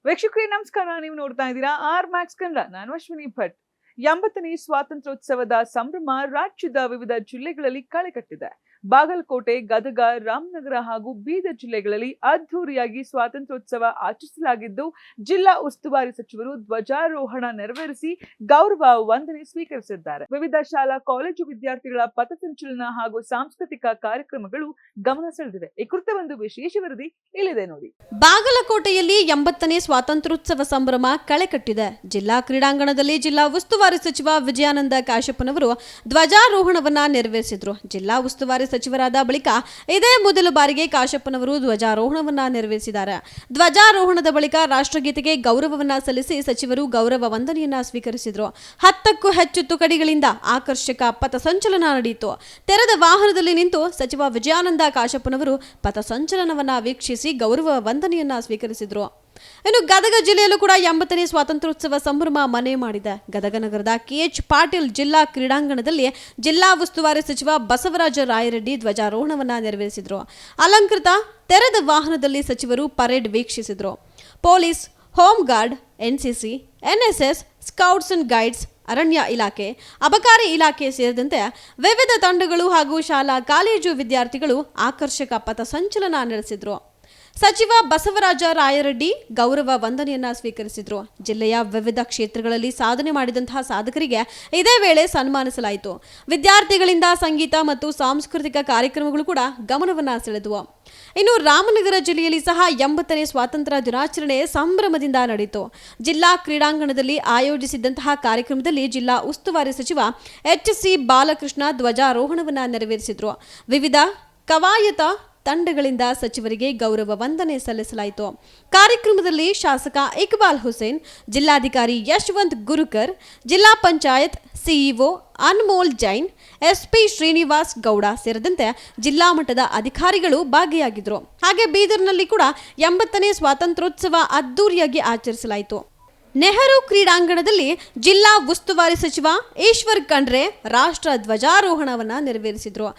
ವೀಕ್ಷಕರೇ ನಮಸ್ಕಾರ. ನೀವು ನೋಡ್ತಾ ಇದ್ದೀರಾ ಆರ್ ಮ್ಯಾಕ್ಸ್ ಕನ್ನಡ. ನಾನು ಅಶ್ವಿನಿ ಭಟ್. 80ನೇ ಸ್ವಾತಂತ್ರ್ಯೋತ್ಸವದ ಸಂಭ್ರಮ ರಾಜ್ಯದ ವಿವಿಧ ಜಿಲ್ಲೆಗಳಲ್ಲಿ ಕಳೆಕಟ್ಟಿದೆ. ಬಾಗಲಕೋಟೆ, ಗದಗ, ರಾಮನಗರ ಹಾಗೂ ಬೀದರ್ ಜಿಲ್ಲೆಗಳಲ್ಲಿ ಅದ್ಧೂರಿಯಾಗಿ ಸ್ವಾತಂತ್ರ್ಯೋತ್ಸವ ಆಚರಿಸಲಾಗಿದ್ದು, ಜಿಲ್ಲಾ ಉಸ್ತುವಾರಿ ಸಚಿವರು ಧ್ವಜಾರೋಹಣ ನೆರವೇರಿಸಿ ಗೌರವ ವಂದನೆ ಸ್ವೀಕರಿಸಿದ್ದಾರೆ. ವಿವಿಧ ಶಾಲಾ ಕಾಲೇಜು ವಿದ್ಯಾರ್ಥಿಗಳ ಪಥಸಂಚಲನ ಹಾಗೂ ಸಾಂಸ್ಕೃತಿಕ ಕಾರ್ಯಕ್ರಮಗಳು ಗಮನ ಸೆಳೆದಿವೆ. ಈ ಕುರಿತ ಒಂದು ವಿಶೇಷ ವರದಿ ಇಲ್ಲಿದೆ ನೋಡಿ. ಬಾಗಲಕೋಟೆಯಲ್ಲಿ 80ನೇ ಸ್ವಾತಂತ್ರ್ಯೋತ್ಸವ ಸಂಭ್ರಮ ಕಳೆಕಟ್ಟಿದೆ. ಜಿಲ್ಲಾ ಕ್ರೀಡಾಂಗಣದಲ್ಲಿ ಜಿಲ್ಲಾ ಉಸ್ತುವಾರಿ ಸಚಿವ ವಿಜಯಾನಂದ ಕಾಶಪ್ಪನವರು ಧ್ವಜಾರೋಹಣವನ್ನ ನೆರವೇರಿಸಿದ್ರು. ಜಿಲ್ಲಾ ಉಸ್ತುವಾರಿ ಸಚಿವರಾದ ಬಳಿಕ ಇದೇ ಮೊದಲ ಬಾರಿಗೆ ಕಾಶಪ್ಪನವರು ಧ್ವಜಾರೋಹಣವನ್ನ ನೆರವೇರಿಸಿದ್ದಾರೆ. ಧ್ವಜಾರೋಹಣದ ಬಳಿಕ ರಾಷ್ಟ್ರಗೀತೆಗೆ ಗೌರವವನ್ನ ಸಲ್ಲಿಸಿ ಸಚಿವರು ಗೌರವ ವಂದನೆಯನ್ನ ಸ್ವೀಕರಿಸಿದ್ರು. 10ಕ್ಕೂ ಹೆಚ್ಚು ತುಕಡಿಗಳಿಂದ ಆಕರ್ಷಕ ಪಥಸಂಚಲನ ನಡೆಯಿತು. ತೆರೆದ ವಾಹನದಲ್ಲಿ ನಿಂತು ಸಚಿವ ವಿಜಯಾನಂದ ಕಾಶಪ್ಪನವರು ಪಥಸಂಚಲನವನ್ನ ವೀಕ್ಷಿಸಿ ಗೌರವ ವಂದನೆಯನ್ನ ಸ್ವೀಕರಿಸಿದ್ರು. ಇನ್ನು ಗದಗ ಜಿಲ್ಲೆಯಲ್ಲೂ ಕೂಡ 80ನೇ ಸ್ವಾತಂತ್ರ್ಯೋತ್ಸವ ಸಂಭ್ರಮ ಮನೆ ಮಾಡಿದೆ. ಗದಗ ನಗರದ KH ಪಾಟೀಲ್ ಜಿಲ್ಲಾ ಕ್ರೀಡಾಂಗಣದಲ್ಲಿ ಜಿಲ್ಲಾ ಉಸ್ತುವಾರಿ ಸಚಿವ ಬಸವರಾಜ ರಾಯರೆಡ್ಡಿ ಧ್ವಜಾರೋಹಣವನ್ನ ನೆರವೇರಿಸಿದ್ರು. ಅಲಂಕೃತ ತೆರೆದ ವಾಹನದಲ್ಲಿ ಸಚಿವರು ಪರೇಡ್ ವೀಕ್ಷಿಸಿದ್ರು. Police, home guard, NCC, NSS, scouts and guides, ಅರಣ್ಯ ಇಲಾಖೆ, ಅಬಕಾರಿ ಇಲಾಖೆ ಸೇರಿದಂತೆ ವಿವಿಧ ತಂಡಗಳು ಹಾಗೂ ಶಾಲಾ ಕಾಲೇಜು ವಿದ್ಯಾರ್ಥಿಗಳು ಆಕರ್ಷಕ ಪಥಸಂಚಲನ ನಡೆಸಿದ್ರು. ಸಚಿವ ಬಸವರಾಜ ರಾಯರೆಡ್ಡಿ ಗೌರವ ವಂದನೆಯನ್ನ ಸ್ವೀಕರಿಸಿದ್ರು. ಜಿಲ್ಲೆಯ ವಿವಿಧ ಕ್ಷೇತ್ರಗಳಲ್ಲಿ ಸಾಧನೆ ಮಾಡಿದಂತಹ ಸಾಧಕರಿಗೆ ಇದೇ ವೇಳೆ ಸನ್ಮಾನಿಸಲಾಯಿತು. ವಿದ್ಯಾರ್ಥಿಗಳಿಂದ ಸಂಗೀತ ಮತ್ತು ಸಾಂಸ್ಕೃತಿಕ ಕಾರ್ಯಕ್ರಮಗಳು ಕೂಡ ಗಮನವನ್ನ ಸೆಳೆದವು. ಇನ್ನು ರಾಮನಗರ ಜಿಲ್ಲೆಯಲ್ಲಿ ಸಹ 80ನೇ ಸ್ವಾತಂತ್ರ್ಯ ದಿನಾಚರಣೆ ಸಂಭ್ರಮದಿಂದ ನಡೆಯಿತು. ಜಿಲ್ಲಾ ಕ್ರೀಡಾಂಗಣದಲ್ಲಿ ಆಯೋಜಿಸಿದ್ದಂತಹ ಕಾರ್ಯಕ್ರಮದಲ್ಲಿ ಜಿಲ್ಲಾ ಉಸ್ತುವಾರಿ ಸಚಿವ HC ಬಾಲಕೃಷ್ಣ ಧ್ವಜಾರೋಹಣವನ್ನ ನೆರವೇರಿಸಿದ್ರು. ವಿವಿಧ ಕವಾಯತ ತಂಡಗಳಿಂದ ಸಚಿವರಿಗೆ ಗೌರವ ವಂದನೆ ಸಲ್ಲಿಸಲಾಯಿತು. ಕಾರ್ಯಕ್ರಮದಲ್ಲಿ ಶಾಸಕ ಇಕ್ಬಾಲ್ ಹುಸೇನ್, ಜಿಲ್ಲಾಧಿಕಾರಿ ಯಶವಂತ್ ಗುರುಕರ್, ಜಿಲ್ಲಾ ಪಂಚಾಯತ್ CEO ಅನ್ಮೋಲ್ ಜೈನ್, SP ಶ್ರೀನಿವಾಸ್ ಗೌಡ ಸೇರಿದಂತೆ ಜಿಲ್ಲಾ ಮಟ್ಟದ ಅಧಿಕಾರಿಗಳು ಭಾಗಿಯಾಗಿದ್ದರು. ಹಾಗೆ ಬೀದರ್ನಲ್ಲಿ ಕೂಡ 80ನೇ ಸ್ವಾತಂತ್ರ್ಯೋತ್ಸವ ಅದ್ದೂರಿಯಾಗಿ ಆಚರಿಸಲಾಯಿತು. ನೆಹರು ಕ್ರೀಡಾಂಗಣದಲ್ಲಿ ಜಿಲ್ಲಾ ಉಸ್ತುವಾರಿ ಸಚಿವ ಈಶ್ವರ್ ಖಂಡ್ರೆ ರಾಷ್ಟ್ರ ಧ್ವಜಾರೋಹಣವನ್ನ ನೆರವೇರಿಸಿದ್ರು.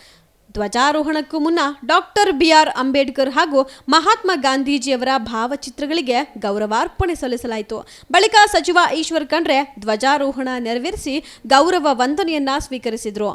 ಧ್ವಜಾರೋಹಣಕ್ಕೂ ಮುನ್ನ ಡಾಕ್ಟರ್ BR ಅಂಬೇಡ್ಕರ್ ಹಾಗೂ ಮಹಾತ್ಮ ಗಾಂಧೀಜಿಯವರ ಭಾವಚಿತ್ರಗಳಿಗೆ ಗೌರವಾರ್ಪಣೆ ಸಲ್ಲಿಸಲಾಯಿತು. ಬಳಿಕ ಸಚಿವ ಈಶ್ವರ್ ಖಂಡ್ರೆ ಧ್ವಜಾರೋಹಣ ನೆರವೇರಿಸಿ ಗೌರವ ವಂದನೆಯನ್ನ ಸ್ವೀಕರಿಸಿದ್ರು.